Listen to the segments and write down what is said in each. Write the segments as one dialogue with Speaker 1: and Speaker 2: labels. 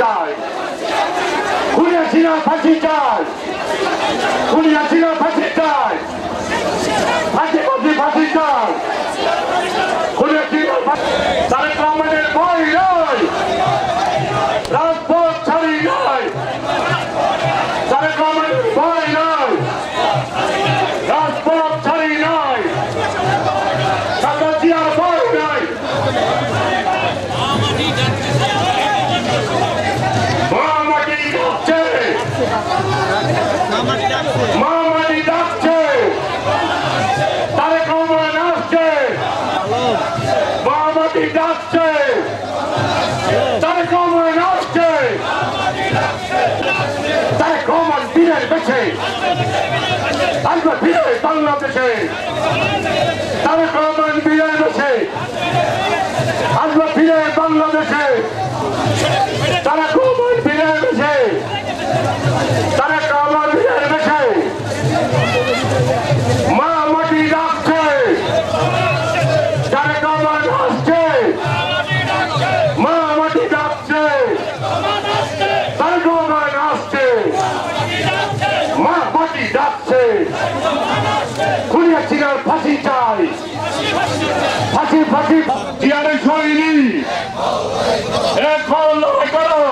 Speaker 1: চাই, খুনি হাসিনা ফাঁসি চাই, খুনি হাসিনা ফাঁসি চাই, ফাঁসি ফাঁসি ফাঁসি চাই, খুনি হাসিনা তারেক রহমানের ভয় নয়, রাজপথ ছাড়ি নয়, তারেক রহমানের ভয় নয়, রাজপথ ছাড়ি নয়, খালেদা জিয়ার ভয় নয়। মামাটি ডাকছে, তারেক রহমান আসছে, মামাটি ডাকছে, তারেক রহমান আসছে, তারেক রহমান ফিরে বেছে আসবে, ফিরে বাংলাদেশে, তারেক রহমান ফিরে বেছে আসবে, ফিরে বাংলাদেশে, তারেক রহমান ফিরে বেছে, তারেক রহমান ফিরে বেছে, মা মাটি ডাকছে, তারেক রহমান আসছে, মা মাটি ডাকছে, তারেক রহমান আসছে, মা মাটি ডাকছে, খুনি হাসিনার ফাঁসি চাই, ফাঁসি ফাঁসি জিয়ারে সৈনী এখন লড়াই করো,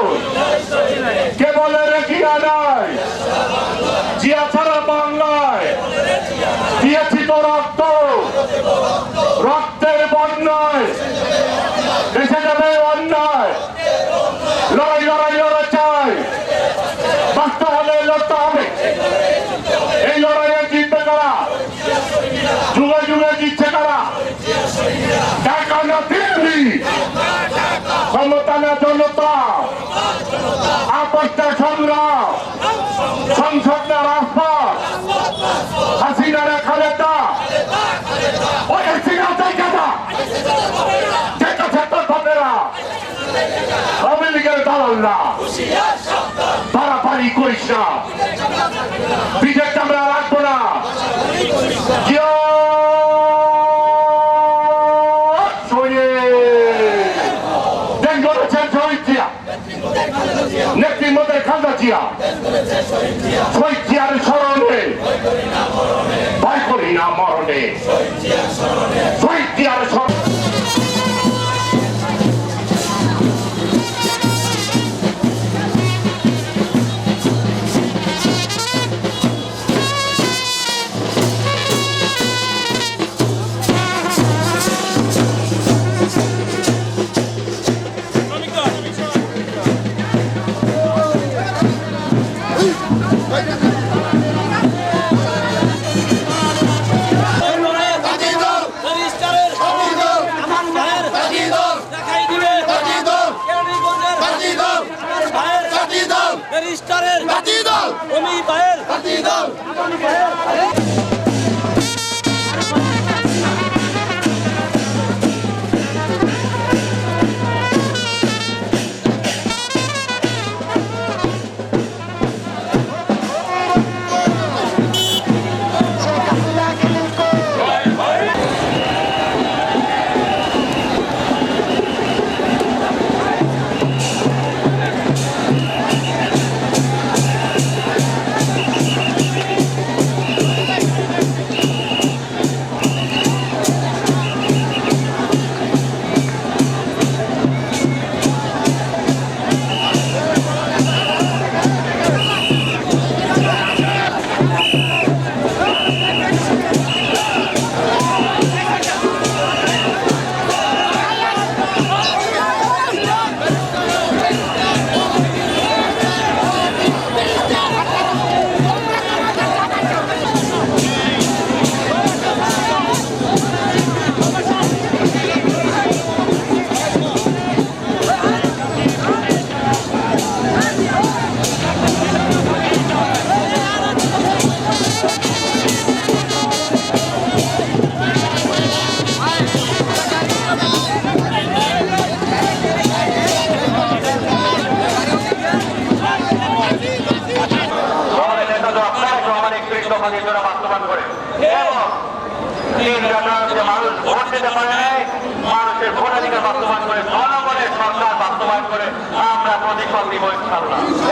Speaker 1: কে বলে রেখিয়া নাই, জিয়া ছাড়া বাংলায় দিয়েছি তো রক্ত, রক্তের বন্যায় দেশে যাবে অন্যায়, লড়াই লড়াই লড়াই চাই, বাঁচতে হলে লড়তে হবে, এই লড়াইয়ে জিতবে কারা, যুগে যুগে জিতছে কারা, ঢাকা না দিল্লি, ক্ষমতা না জনতা, আপসটা সংগ্রাম, সংসদ না রাজপথ, হাসিনা না খালেদা, ওই হাসিনা জায়গাটা যেটা সেটার ভাবেরা, আওয়ামী লীগের দালালরা পারাপারি করিস না, বিজেপি আমরা রাখবো না, নেতৃত্বের খালেদা জিয়া, শহীদ জিয়ার স্মরণে ভয় করি না মরণে, শহীদ জিয়ার স্মরণে। বাস্তবায়ন করে এবং মানুষ ভোট দিতে পারে নাই, মানুষের ভোটাধিকার বাস্তবায়ন করে জনগণের সরকার
Speaker 2: বাস্তবায়ন করে আমরা প্রতিফল দিব ইনশাআল্লাহ।